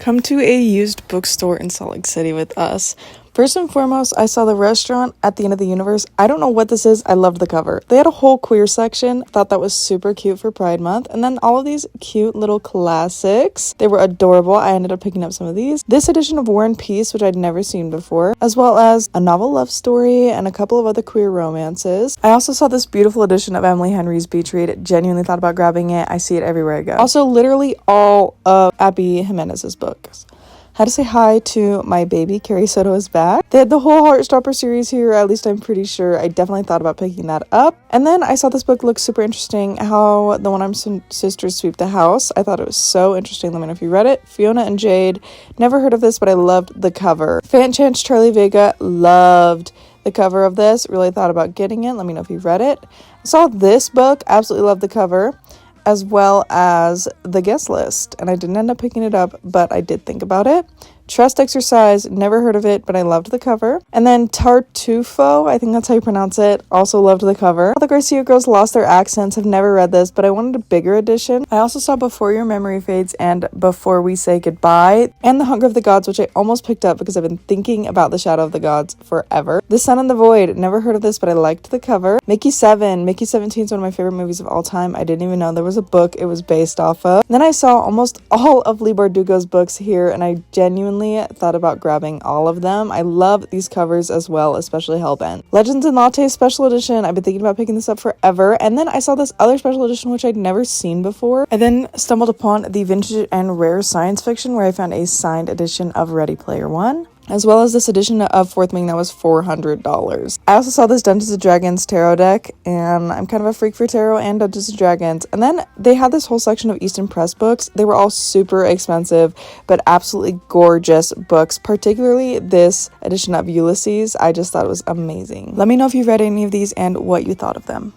Come to a used bookstore in Salt Lake City with us. First and foremost, I saw the restaurant at the end of the universe. I don't know what this is. I loved the cover. They had a whole queer section. Thought that was super cute for Pride Month. And then all of these cute little classics. They were adorable. I ended up picking up some of these. This edition of War and Peace, which I'd never seen before, as well as a novel love story and a couple of other queer romances. I also saw this beautiful edition of Emily Henry's Beach Read. Genuinely thought about grabbing it. I see it everywhere I go. Also, literally all of Abby Jimenez's books. Had to say hi to my baby. Carrie Soto is back. They had the whole Heartstopper series here, at least I'm pretty sure. I definitely thought about picking that up. And then I saw this book look super interesting, How the One Armed Sisters Sweep the House. I thought it was so interesting. Let me know if you read it. Fiona and Jade. Never heard of this, but I loved the cover. Fan Chance Charlie Vega. Loved the cover of this. Really thought about getting it. Let me know if you read it. I saw this book. Absolutely loved the cover, as well as the guest list. And I didn't end up picking it up, but I did think about it. Trust Exercise, never heard of it, but I loved the cover. And then Tartufo, I think that's how you pronounce it, also loved the cover. All the Garcia girls lost their accents, have never read this, but I wanted a bigger edition. I also saw Before Your Memory Fades and Before We Say Goodbye, and The Hunger of the Gods, which I almost picked up because I've been thinking about The Shadow of the Gods forever. The Sun and the Void, never heard of this, but I liked the cover. Mickey 17 is one of my favorite movies of all time. I didn't even know there was a book it was based off of. And then I saw almost all of Lee Bardugo's books here, and I genuinely thought about grabbing all of them. I love these covers as well, especially Hellbent. Legends and Latte special edition. I've been thinking about picking this up forever. And then I saw this other special edition, which I'd never seen before. I then stumbled upon the vintage and rare science fiction, where I found a signed edition of Ready Player One, as well as this edition of Fourth Wing that was $400. I also saw this Dungeons & Dragons tarot deck, and I'm kind of a freak for tarot and Dungeons & Dragons. And then they had this whole section of Easton Press books. They were all super expensive, but absolutely gorgeous books, particularly this edition of Ulysses. I just thought it was amazing. Let me know if you read any of these and what you thought of them.